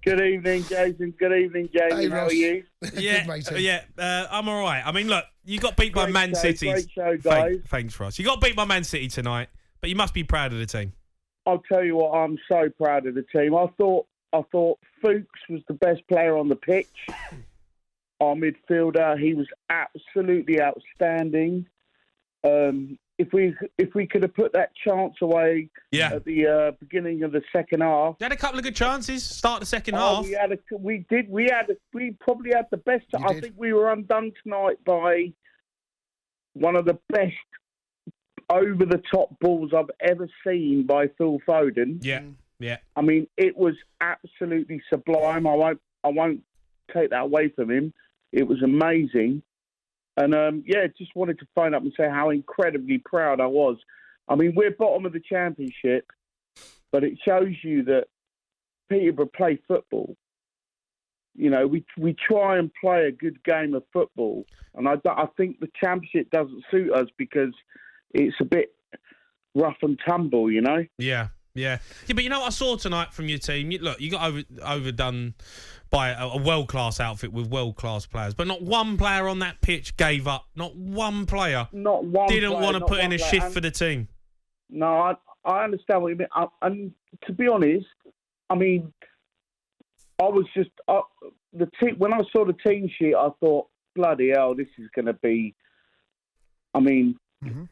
Good evening, Jason. Good evening, Jamie. Hey, How Ross. are you? I'm all right. I mean, look, you got beat by Man City. Great show, guys. Thanks, Ross. You got beat by Man City tonight, but you must be proud of the team. I'll tell you what, I'm so proud of the team. I thought Fuchs was the best player on the pitch. Our midfielder, he was absolutely outstanding. If we could have put that chance away at the beginning of the second half, You had a couple of good chances. Start the second half. We probably had the best. I think we were undone tonight by one of the best over-the-top balls I've ever seen by Phil Foden. Yeah. I mean, it was absolutely sublime. I won't take that away from him. It was amazing. And, just wanted to phone up and say how incredibly proud I was. I mean, we're bottom of the championship, but it shows you that Peterborough play football. You know, we try and play a good game of football. And I think the championship doesn't suit us because it's a bit rough and tumble, you know? Yeah, but you know what I saw tonight from your team? You got overdone by a world-class outfit with world-class players, but not one player on that pitch gave up. Not one player didn't want to put in a shift for the team. No, I understand what you mean. And to be honest, I mean, I was just the team. When I saw the team sheet, I thought, bloody hell, this is going to be. I mean. Mm-hmm.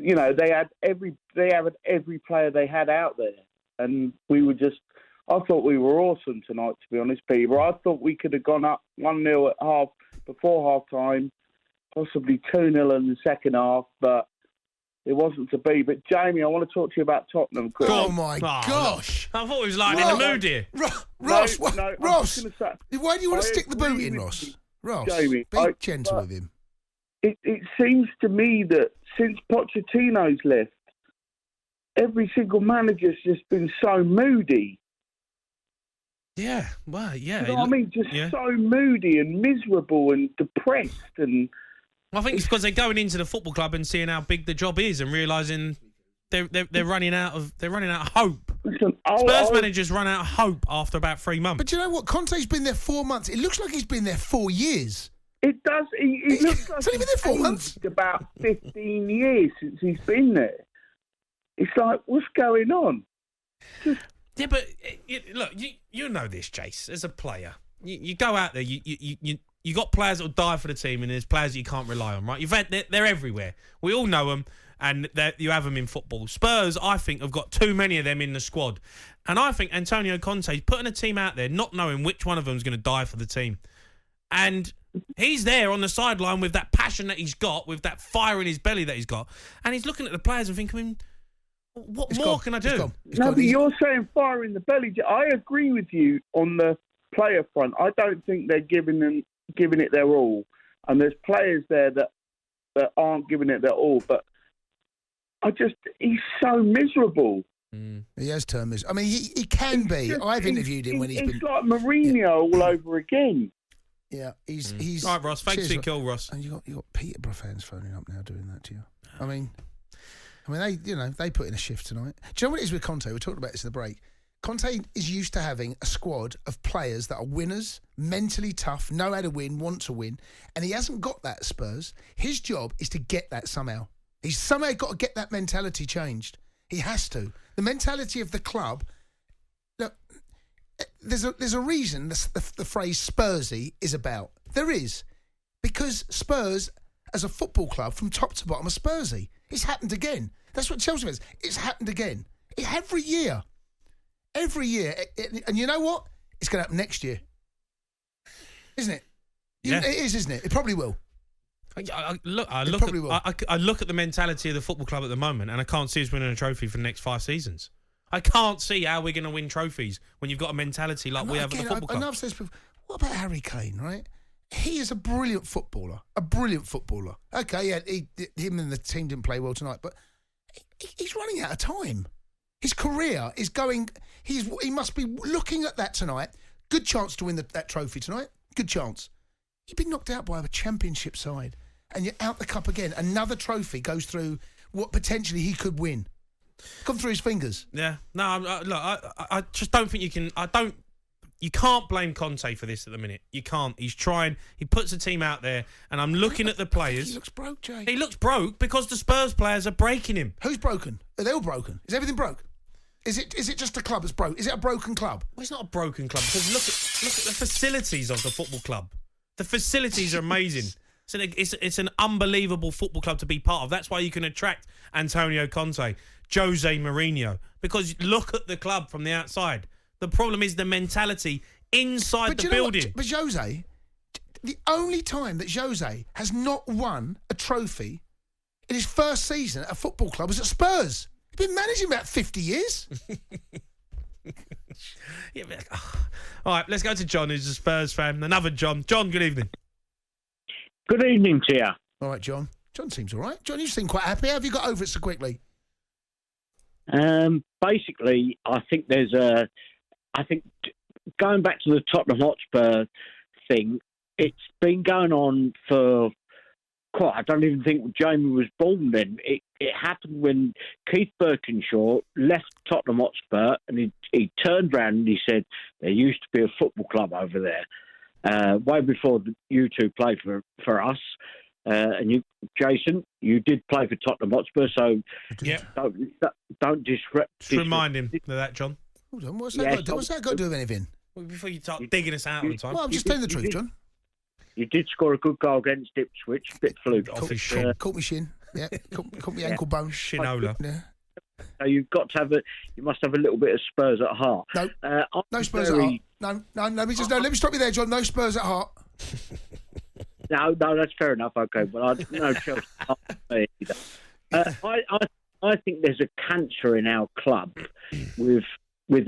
You know, they had every player they had out there, and we were just. I thought we were awesome tonight, to be honest, Peter. I thought we could have gone up 1-0 at before half time, possibly 2-0 in the second half, but it wasn't to be. But Jamie, I want to talk to you about Tottenham. Quick. Oh my gosh! I thought he was lying in the mood here. Ross, Ross, why do you want to stick the boot in, Ross? Ross, Jamie, be gentle with him. It seems to me that since Pochettino's left, every single manager's just been so moody. Yeah, well, yeah. You know what I mean? Just so moody and miserable and depressed. And I think it's because they're going into the football club and seeing how big the job is and realising they're running out of hope. Listen, Spurs managers run out of hope after about 3 months. But you know what? Conte's been there 4 months. It looks like he's been there 4 years. It does. He looks like he's been there 4 months. About 15 years since he's been there. It's like, what's going on? Yeah, but look, you know this, Jace. As a player, you go out there. You got players that will die for the team, and there's players that you can't rely on, right? They're everywhere. We all know them, and you have them in football. Spurs, I think, have got too many of them in the squad, and I think Antonio Conte is putting a team out there, not knowing which one of them is going to die for the team, and he's there on the sideline with that passion that he's got, with that fire in his belly that he's got, and he's looking at the players and thinking, what more can I do? No, but you're saying fire in the belly. I agree with you on the player front. I don't think they're giving it their all, and there's players there that aren't giving it their all. But he's so miserable. He has turned miserable. I mean, he can be. I've interviewed him when he's been. It's like Mourinho all over again. Yeah, he's. All right, Ross. Thanks for your call, Ross. And you got Peterborough fans phoning up now doing that to you. I mean, they put in a shift tonight. Do you know what it is with Conte? We talked about this in the break. Conte is used to having a squad of players that are winners, mentally tough, know how to win, want to win, and he hasn't got that at Spurs. His job is to get that somehow. He's somehow got to get that mentality changed. He has to. The mentality of the club. Look, there's a reason the phrase Spursy is about. There is, because Spurs, as a football club, from top to bottom, are Spursy. It's happened again. That's what Chelsea is. It's happened again. Every year. And you know what? It's going to happen next year. Isn't it? Yeah. It is, isn't it? It probably will. I look at the mentality of the football club at the moment, and I can't see us winning a trophy for the next 5 seasons. I can't see how we're going to win trophies when you've got a mentality like we have at the football club. I know I've said this before. What about Harry Kane, right? He is a brilliant footballer. Okay, yeah, him and the team didn't play well tonight, but he's running out of time. His career is going. He must be looking at that tonight. Good chance to win that trophy tonight. Good chance. You've been knocked out by a championship side, and you're out the cup again. Another trophy goes through what potentially he could win. Come through his fingers. Yeah. No, look, I just don't think you can. I don't You can't blame Conte for this at the minute. You can't. He's trying. He puts a team out there, and I'm looking at the players. He looks broke, Jay. He looks broke because the Spurs players are breaking him. Who's broken? Are they all broken? Is everything broke? Is it just a club that's broke? Is it a broken club? Well, it's not a broken club because look at the facilities of the football club. The facilities are amazing. It's an unbelievable football club to be part of. That's why you can attract Antonio Conte, Jose Mourinho, because look at the club from the outside. The problem is the mentality inside the building. But Jose, the only time that Jose has not won a trophy in his first season at a football club was at Spurs. He's been managing about 50 years. Yeah, but, all right, let's go to John, who's a Spurs fan. Another John. John, good evening. Good evening to you. All right, John. John seems all right. John, you seem quite happy. How have you got over it so quickly? Basically, I think going back to the Tottenham Hotspur thing, it's been going on for I don't even think Jamie was born then. It happened when Keith Birkinshaw left Tottenham Hotspur, and he turned around and he said there used to be a football club over there, way before you two played for us. And you, Jason, you did play for Tottenham Hotspur, so don't disrespect. Just remind him of that, John. Hold on, what's that got to do with anything? Well, before you start digging us out all the time. Well, I'm just telling the truth, John. You did score a good goal against Ipswich, bit fluke. Caught me shin. Yeah, caught me ankle bone. Shinola. Yeah. So you must have a little bit of Spurs at heart. No, no Spurs at heart. No. Let me stop you there, John. No Spurs at heart. No, that's fair enough. Okay, well, I no Chelsea. I think there's a cancer in our club with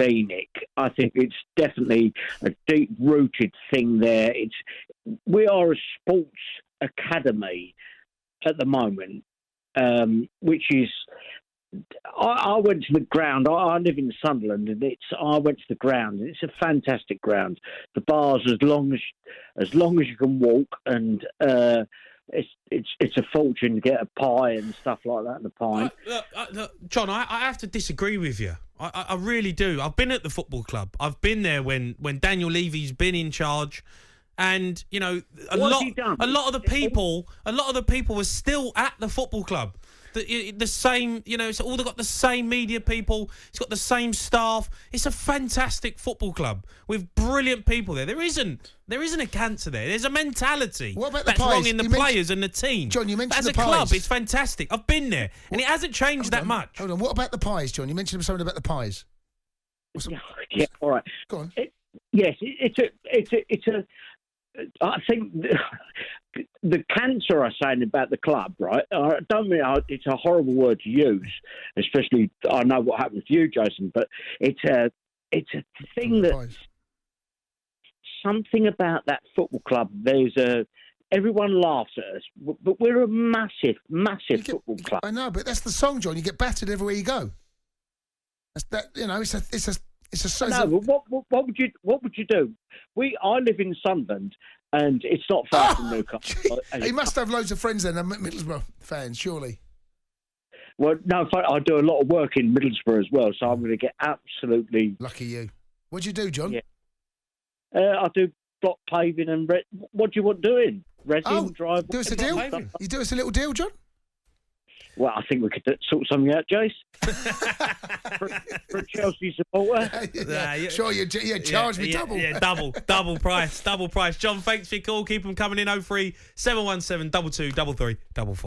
Enoch. I think it's definitely a deep-rooted thing there. We are a sports academy at the moment, which is. I went to the ground. I live in Sunderland, and I went to the ground. And it's a fantastic ground. The bar's as long as you can walk, and it's a fortune to get a pie and stuff like that in the pie. Look, John, I have to disagree with you. I really do. I've been at the football club. I've been there when Daniel Levy's been in charge, and you know a lot of the people were still at the football club. The same, you know, it's all got the same media people. It's got the same staff. It's a fantastic football club with brilliant people there. There isn't a cancer there. There's a mentality that's wrong in the players and the team. John, you mentioned the pies. As a club, it's fantastic. I've been there, and it hasn't changed that much. Hold on. What about the pies, John? You mentioned something about the pies. Yeah, all right. Go on. Yes, it's a. I think the cancer I'm saying about the club, right? I don't mean it's a horrible word to use, especially I know what happened with you, Jason. But it's a thing that something about that football club. Everyone laughs at us, but we're a massive football club. I know, but that's the song, John. You get battered everywhere you go. That's that. You know, it's a. No, but what would you do? I live in Sunderland, and it's not far from Newcastle. He must have loads of friends then, Middlesbrough fans, surely. Well, no, I do a lot of work in Middlesbrough as well, so I'm going to get absolutely lucky you. What do you do, John? Yeah. I do block paving and what do you want doing? Resin, drive. Do us a deal. You do us a little deal, John. Well, I think we could sort something out, Jace. for a Chelsea supporter. Sure, you charge me double. Yeah, double price. John, thanks for your call. Keep them coming in. 03 717 22 33 44.